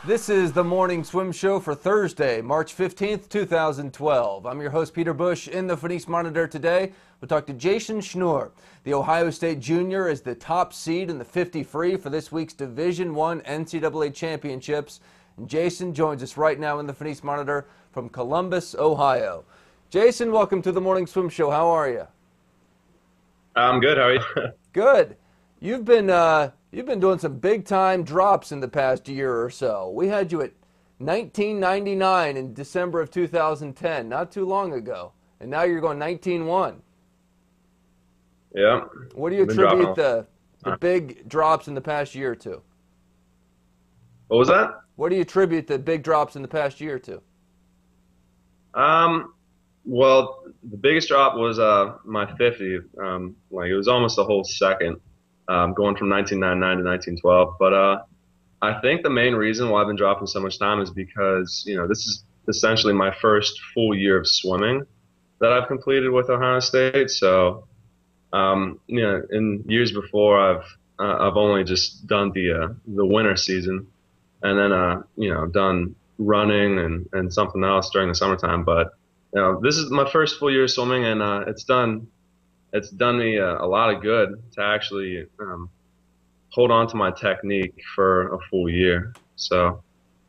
This is the Morning Swim Show for Thursday, March 15th, 2012. I'm your host, Peter Bush. In the Phoenix Monitor today, we'll talk to Jason Schnur. The Ohio State junior is the top seed in the 50 free for this week's Division I NCAA championships. And Jason joins us right now in the Phoenix Monitor from Columbus, Ohio. Jason, welcome to the Morning Swim Show. How are you? I'm good. How are you? Good. You've been doing some big-time drops in the past year or so. We had you at 1999 in December of 2010, not too long ago, and now you're going 19-1. Yeah. What do you attribute the big drops in the past year to? What was that? What do you attribute the big drops in the past year to? Well, the biggest drop was my 50. Like it was almost a whole second, going from 1999 to 1912. But I think the main reason why I've been dropping so much time is because, this is essentially my first full year of swimming that I've completed with Ohio State. So, in years before, I've only just done the winter season, and then done running and something else during the summertime. But this is my first full year of swimming, and it's done me a lot of good to actually hold on to my technique for a full year. So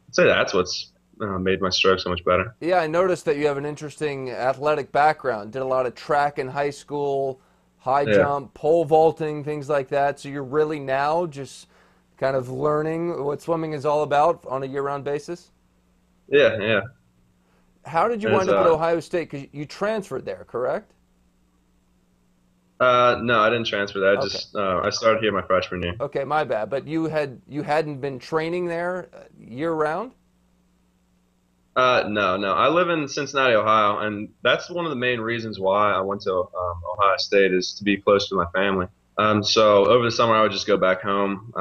I'd say that's what's made my stroke so much better. Yeah, I noticed that you have an interesting athletic background. Did a lot of track in high school, high jump, pole vaulting, things like that. So you're really now just kind of learning what swimming is all about on a year-round basis? Yeah. How did you wind up at Ohio State? Because you transferred there, correct? No, I didn't transfer there. Okay. I started here my freshman year. Okay, my bad. But you hadn't been training there year-round? No. I live in Cincinnati, Ohio, and that's one of the main reasons why I went to Ohio State, is to be close to my family. So over the summer, I would just go back home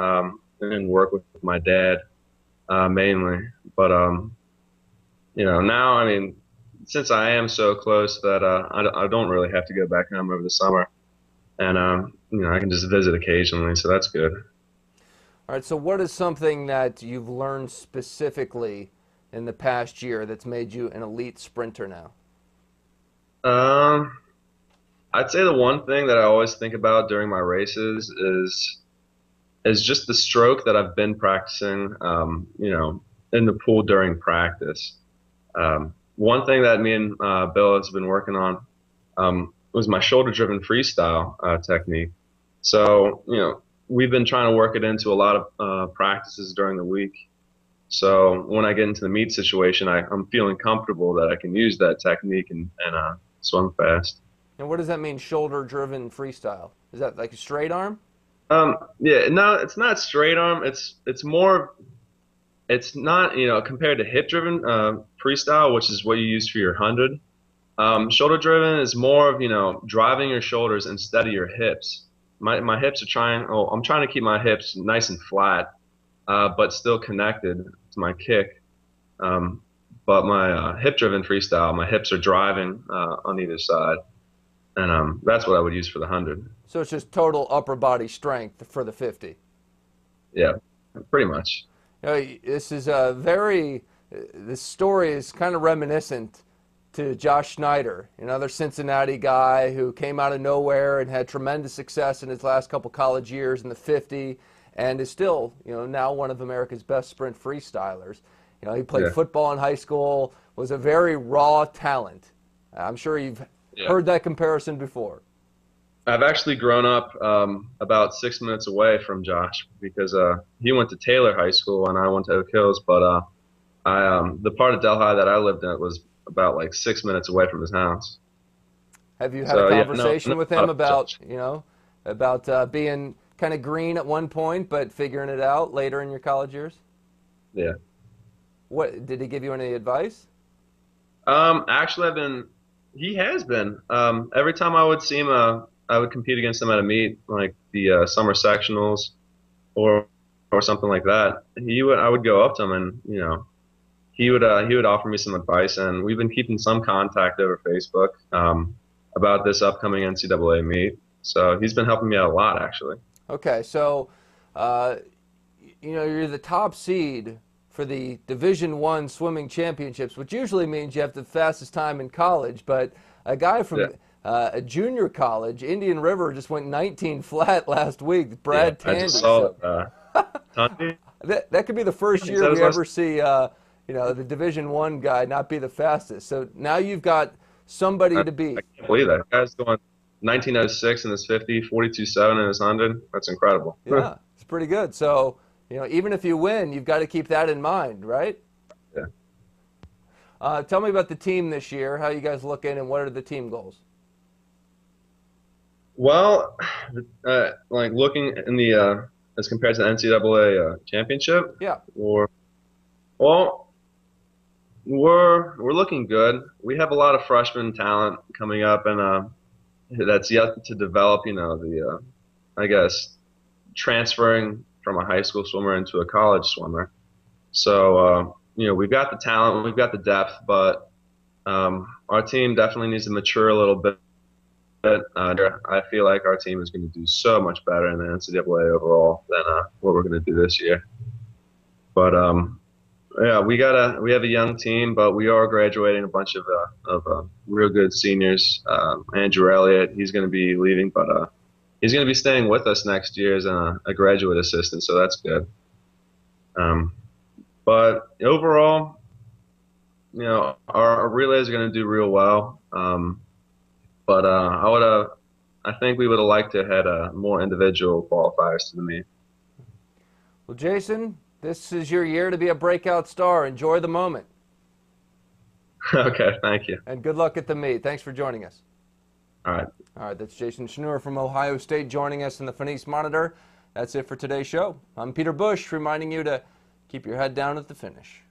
and work with my dad mainly. But now, I mean, since I am so close that I don't really have to go back home over the summer, and I can just visit occasionally, so that's good. All right. So what is something that you've learned specifically in the past year that's made you an elite sprinter now? I'd say the one thing that I always think about during my races is just the stroke that I've been practicing, in the pool during practice. One thing that me and Bill has been working on was my shoulder-driven freestyle technique. So, we've been trying to work it into a lot of practices during the week. So when I get into the meet situation, I'm feeling comfortable that I can use that technique and swim fast. And what does that mean, shoulder-driven freestyle? Is that like a straight arm? Yeah, no, it's not straight arm. It's more. It's not, compared to hip-driven freestyle, which is what you use for your 100. Shoulder-driven is more of, driving your shoulders instead of your hips. My hips are I'm trying to keep my hips nice and flat, but still connected to my kick. But my hip-driven freestyle, my hips are driving on either side. And that's what I would use for the 100. So it's just total upper body strength for the 50. Yeah, pretty much. This is this story is kind of reminiscent to Josh Schneider, another Cincinnati guy who came out of nowhere and had tremendous success in his last couple college years in the 50, and is still, now one of America's best sprint freestylers. He played football in high school, was a very raw talent. I'm sure you've heard that comparison before. I've actually grown up about 6 minutes away from Josh because he went to Taylor High School and I went to Oak Hills, but the part of Delhi that I lived in was about like 6 minutes away from his house. Have you had a conversation with him about being kind of green at one point but figuring it out later in your college years? Yeah. What did he give you any advice? Actually, he has been. Every time I would see him, I would compete against him at a meet, like the summer sectionals or something like that. I would go up to him and, he would offer me some advice, and we've been keeping some contact over Facebook about this upcoming NCAA meet. So he's been helping me out a lot, actually. Okay, so you know, you're the top seed for the Division I swimming championships, which usually means you have the fastest time in college. But a guy from a junior college, Indian River, just went 19 flat last week. Brad I Tandy. just saw Tandy. That could be the first year we ever see you know, the Division I guy not be the fastest. So now you've got somebody to beat. I can't believe that. Guy's going 1906 in his 50, 42.7 in his 100. That's incredible. Yeah, it's pretty good. So, you know, even if you win, you've got to keep that in mind, right? Yeah. Tell me about the team this year. How you guys looking, and what are the team goals? Well, like looking in the as compared to the NCAA championship. Yeah. Well, we're looking good. We have a lot of freshman talent coming up, and that's yet to develop. You know, the I guess transferring from a high school swimmer into a college swimmer. So you know, we've got the talent, we've got the depth, but our team definitely needs to mature a little bit. I feel like our team is going to do so much better in the NCAA overall than what we're going to do this year. But yeah, we have a young team, but we are graduating a bunch of real good seniors. Andrew Elliott, he's going to be leaving, but he's going to be staying with us next year as a graduate assistant, so that's good. But overall, you know, our relays are going to do real well. But I think we would have liked to have had more individual qualifiers to the meet. Well, Jason, this is your year to be a breakout star. Enjoy the moment. Okay, thank you. And good luck at the meet. Thanks for joining us. All right. All right, that's Jason Schnur from Ohio State joining us in the Finis Monitor. That's it for today's show. I'm Peter Bush, reminding you to keep your head down at the finish.